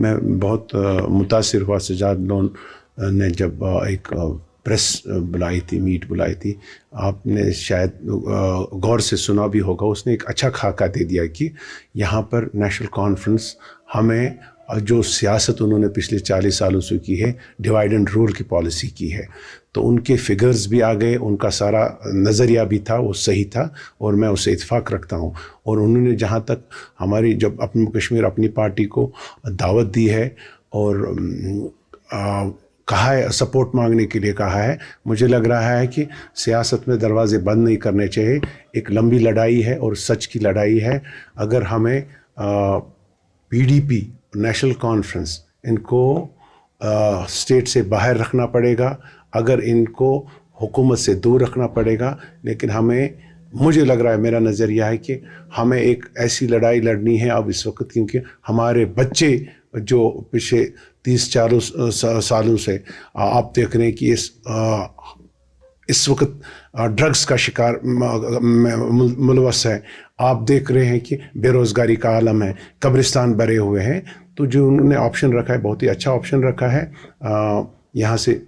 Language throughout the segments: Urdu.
میں بہت متاثر ہوا سجاد لون نے جب ایک پریس بلائی تھی، میٹ بلائی تھی. آپ نے شاید غور سے سنا بھی ہوگا. اس نے ایک اچھا خاکہ دے دیا کہ یہاں پر نیشنل کانفرنس ہمیں جو سیاست انہوں نے پچھلے 40 سالوں سے کی ہے، ڈیوائڈ اینڈ رول کی پالیسی کی ہے، تو ان کے فگرز بھی آ گئے، ان کا سارا نظریہ بھی تھا وہ صحیح تھا، اور میں اس سے اتفاق رکھتا ہوں. اور انہوں نے جہاں تک ہماری جب اپنے کشمیر اپنی پارٹی کو دعوت دی ہے اور کہا ہے، سپورٹ مانگنے کے لیے کہا ہے، مجھے لگ رہا ہے کہ سیاست میں دروازے بند نہیں کرنے چاہیے. ایک لمبی لڑائی ہے اور سچ کی لڑائی ہے. اگر ہمیں P D P, national conference, ان کو اسٹیٹ سے باہر رکھنا پڑے گا، اگر ان کو حکومت سے دور رکھنا پڑے گا، لیکن مجھے لگ رہا ہے، میرا نظریہ ہے کہ ہمیں ایک ایسی لڑائی لڑنی ہے اب اس وقت، کیونکہ ہمارے بچے جو پچھلے 30-40 سالوں سے آپ دیکھ رہے ہیں کہ اس وقت ڈرگس کا شکار ملوث ہے. آپ دیکھ رہے ہیں کہ بے روزگاری کا عالم ہے، قبرستان بھرے ہوئے ہیں. تو جو انہوں نے آپشن رکھا ہے، بہت ہی اچھا آپشن رکھا ہے. یہاں سے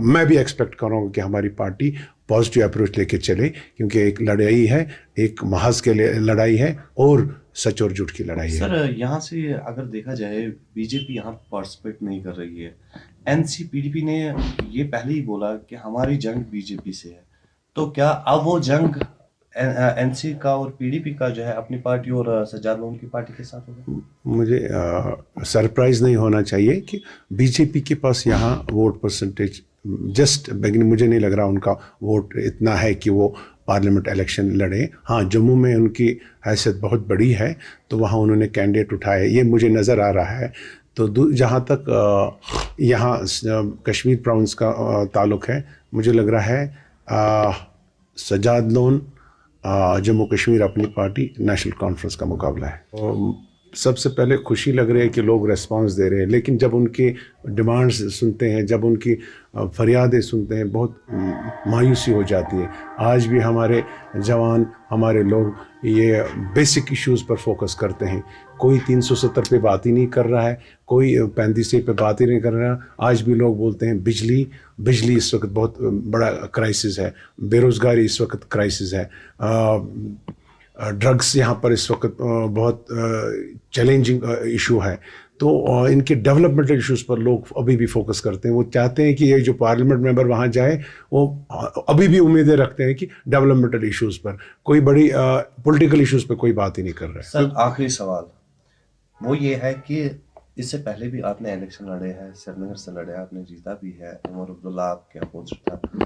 میں بھی ایکسپیکٹ کروں گا کہ ہماری پارٹی پازیٹیو اپروچ لے کے چلے، کیونکہ ایک لڑائی ہے، ایک محاذ کے لیے لڑائی ہے اور سچ اور جھوٹ کی لڑائی ہے. سر یہاں سے اگر دیکھا جائے، بی جے پی یہاں پارٹیسپیٹ نہیں کر رہی ہے. این سی پی ڈی پی نے یہ پہلے ہی بولا کہ ہماری جنگ بی جے پی سے ہے، تو کیا اب وہ جنگ این سی کا اور پی ڈی پی کا جو ہے اپنی پارٹی اور سجاد لون کی پارٹی کے ساتھ ہوگا؟ مجھے سرپرائز نہیں ہونا چاہیے کہ بی جے پی کے پاس یہاں ووٹ پرسنٹیج مجھے نہیں لگ رہا ان کا ووٹ اتنا ہے کہ وہ پارلیمنٹ الیکشن لڑیں. ہاں، جموں میں ان کی حیثیت بہت بڑی ہے، تو وہاں انہوں نے کینڈیڈیٹ اٹھائے، یہ مجھے نظر آ رہا ہے. تو جہاں تک یہاں کشمیر پراونس کا تعلق ہے، مجھے لگ رہا ہے سجاد لون، جموں کشمیر اپنی پارٹی، نیشنل کانفرنس کا مقابلہ ہے. سب سے پہلے خوشی لگ رہی ہے کہ لوگ ریسپانس دے رہے ہیں، لیکن جب ان کی ڈیمانڈز سنتے ہیں، جب ان کی فریادیں سنتے ہیں، بہت مایوسی ہو جاتی ہے. آج بھی ہمارے جوان، ہمارے لوگ یہ بیسک ایشوز پر فوکس کرتے ہیں. کوئی 370 پہ بات ہی نہیں کر رہا ہے، کوئی 35 پہ بات ہی نہیں کر رہا. آج بھی لوگ بولتے ہیں بجلی اس وقت بہت بڑا کرائسس ہے، بے روزگاری اس وقت کرائسس ہے، ڈرگس یہاں پر اس وقت بہت چیلنجنگ ایشو ہے. تو ان کے ڈیولپمنٹل ایشوز پر لوگ ابھی بھی فوکس کرتے ہیں. وہ چاہتے ہیں کہ یہ جو پارلیمنٹ ممبر وہاں جائے، وہ ابھی بھی امیدیں رکھتے ہیں کہ ڈیولپمنٹل ایشوز پر، کوئی بڑی پولیٹیکل ایشوز پہ کوئی بات ہی نہیں کر رہا ہے. سر آخری سوال وہ یہ ہے کہ اس سے پہلے بھی آپ نے الیکشن لڑے ہیں، سری نگر سے لڑے، آپ نے جیتا بھی ہے، عمر عبداللہ آپ کے اپوزٹ تھا.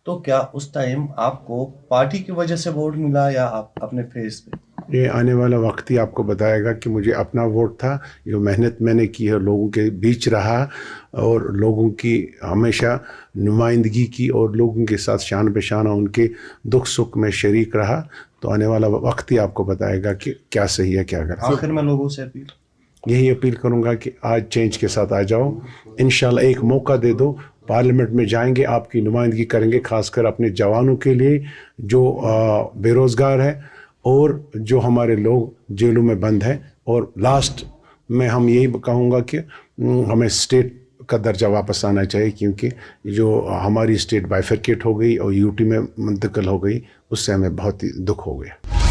تو کیا اس ٹائم آپ کو پارٹی کی وجہ سے ووٹ ملا یا آپ اپنے فیس پہ؟ یہ آنے والا وقت ہی آپ کو بتائے گا کہ مجھے اپنا ووٹ تھا، جو محنت میں نے کی ہے، لوگوں کے بیچ رہا اور لوگوں کی ہمیشہ نمائندگی کی اور لوگوں کے ساتھ شان بہ شانہ ان کے دکھ سکھ میں شریک رہا. تو آنے والا وقت ہی آپ کو بتائے گا کہ کیا صحیح ہے، کیا غلط. آخر میں لوگوں سے یہی اپیل کروں گا کہ آج چینج کے ساتھ آ جاؤ. انشاءاللہ ایک موقع دے دو، پارلیمنٹ میں جائیں گے، آپ کی نمائندگی کریں گے، خاص کر اپنے جوانوں کے لیے جو بے روزگار ہے اور جو ہمارے لوگ جیلوں میں بند ہیں. اور لاسٹ میں ہم یہی کہوں گا کہ ہمیں اسٹیٹ کا درجہ واپس آنا چاہیے، کیونکہ جو ہماری اسٹیٹ بائیفرکیٹ ہو گئی اور یو ٹی میں منتقل ہو گئی، اس سے ہمیں بہت ہی دکھ ہو گیا.